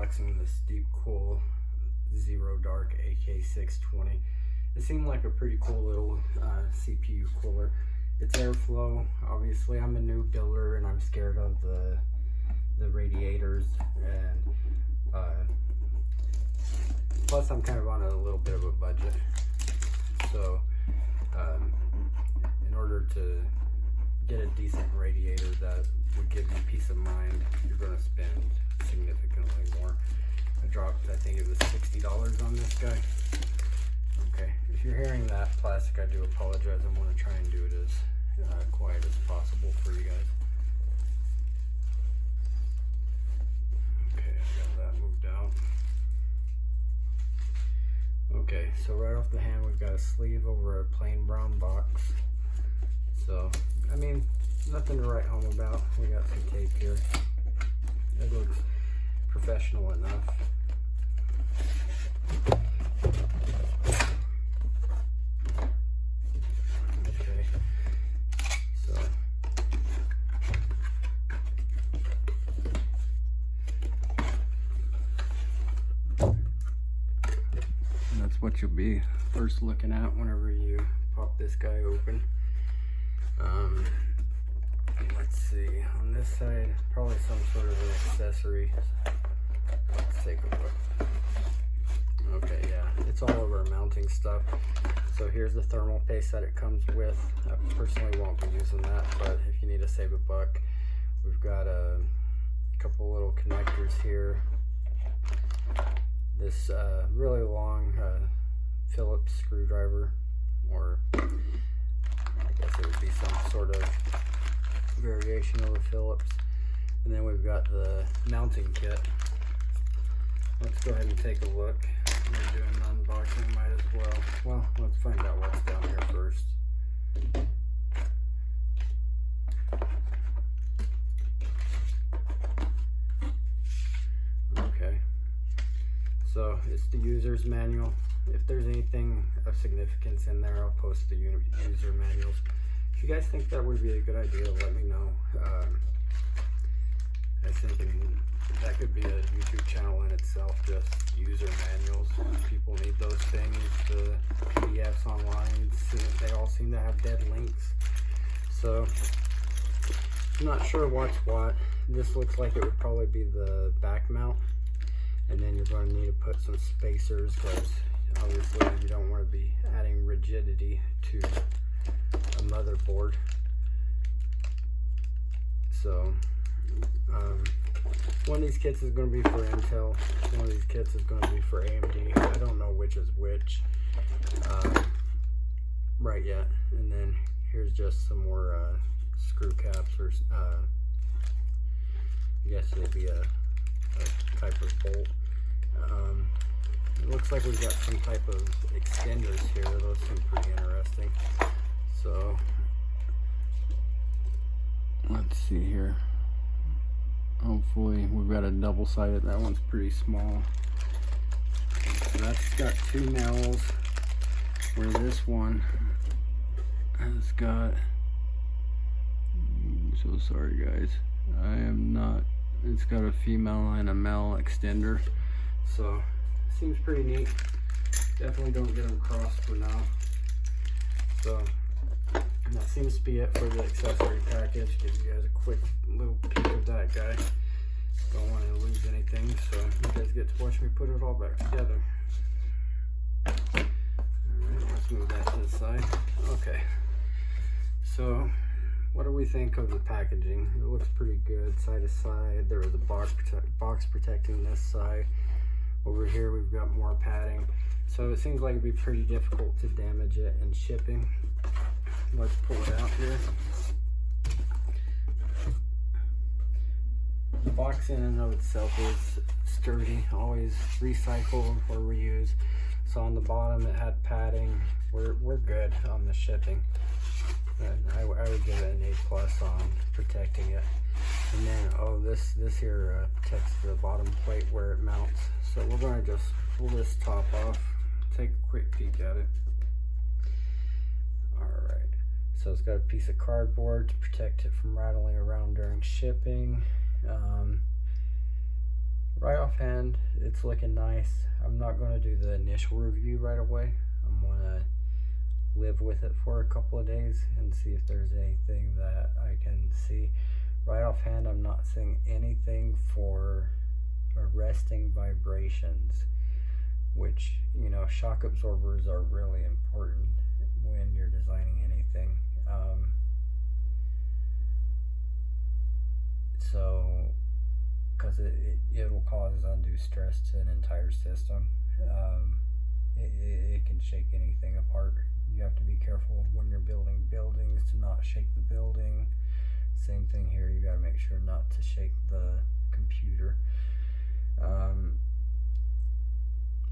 unboxing this Deepcool Zero Dark AK620. It seemed like a pretty cool little CPU cooler. It's airflow. Obviously, I'm a new builder and I'm scared of the radiators, and plus I'm kind of on a little bit of a budget. So in order to get a decent radiator that would give you peace of mind, you're going to spend significantly more. I dropped, I think it was $60 on this guy. Okay, if you're hearing that plastic, I do apologize. I'm going to try and do it as quiet as possible for you guys. Okay, I got that moved out. Okay, so right off the hand, we've got a sleeve over a plain brown box. So, I mean, nothing to write home about. We got some tape here. It looks professional enough. Okay, so that's what you'll be first looking at whenever you pop this guy open. Let's see, on this side, probably some sort of an accessory. Let's take a look. Okay, yeah, it's all over mounting stuff. So here's the thermal paste that it comes with. I personally won't be using that, but if you need to save a buck, we've got a couple little connectors here. This really long Phillips screwdriver, or I guess it would be some sort of variation of a Phillips. And then we've got the mounting kit. Let's go ahead and take a look. We're doing an unboxing, might as well. Well, let's find out what's down here first. Okay, so it's the user's manual. If there's anything of significance in there, I'll post the user manuals. If you guys think that would be a good idea, let me know. I think that could be a YouTube channel in itself, just user manuals. People need those things. The PDFs online, they all seem to have dead links. So, I'm not sure what's what. This looks like it would probably be the back mount. And then you're going to need to put some spacers, because obviously you don't want to be adding rigidity to a motherboard. So one of these kits is going to be for Intel, one of these kits is going to be for AMD. I don't know which is which right yet. And then here's just some more screw caps, or I guess it'd be a type of bolt. It looks like we've got some type of extenders here. Those seem pretty interesting. So let's see here. Hopefully we've got a double-sided. That one's pretty small. So that's got two nails, where this one has got, I'm so sorry guys, I am not, it's got a female and a male extender. So seems pretty neat. Definitely don't get them crossed for now. So that seems to be it for the accessory package. Give you guys a quick little peek of that guy. Don't want to lose anything, so you guys get to watch me put it all back together. Alright, let's move that to the side. Okay, so what do we think of the packaging? It looks pretty good side to side. There was a box protecting this side. Over here we've got more padding. So it seems like it'd be pretty difficult to damage it in shipping. Let's pull it out here. The box in and of itself is sturdy, always recycle or reuse. So on the bottom it had padding. We're good on the shipping. And I would give it an A+ on protecting it. And then, oh, this here protects the bottom plate where it mounts. So we're going to just pull this top off, take a quick peek at it. Alright, so it's got a piece of cardboard to protect it from rattling around during shipping. right offhand, it's looking nice. I'm not going to do the initial review right away. I'm going to live with it for a couple of days and see if there's anything that I can see. Right offhand, I'm not seeing anything for arresting vibrations, which, you know, shock absorbers are really important when you're designing anything. So, because it'll cause undue stress to an entire system. It can shake anything apart. You have to be careful when you're building buildings to not shake the building. Same thing here, you got to make sure not to shake the computer.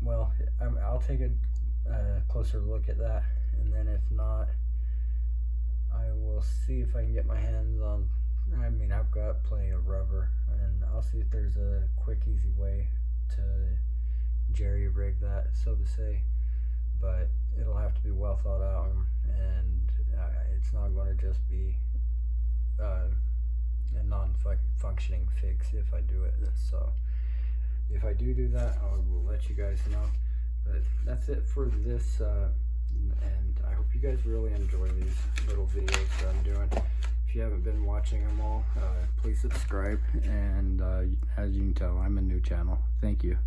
Well, I'll take a closer look at that, and then if not, I will see if I can get my hands on, I mean, I've got plenty of rubber, and I'll see if there's a quick, easy way to jerry-rig that, so to say, but it'll have to be well thought out, and it's not going to just be a non-functioning fix if I do it. So if I do that, I will let you guys know. But that's it for this, and I hope you guys really enjoy these little videos that I'm doing. If you haven't been watching them all, please subscribe, and as you can tell, I'm a new channel. Thank you.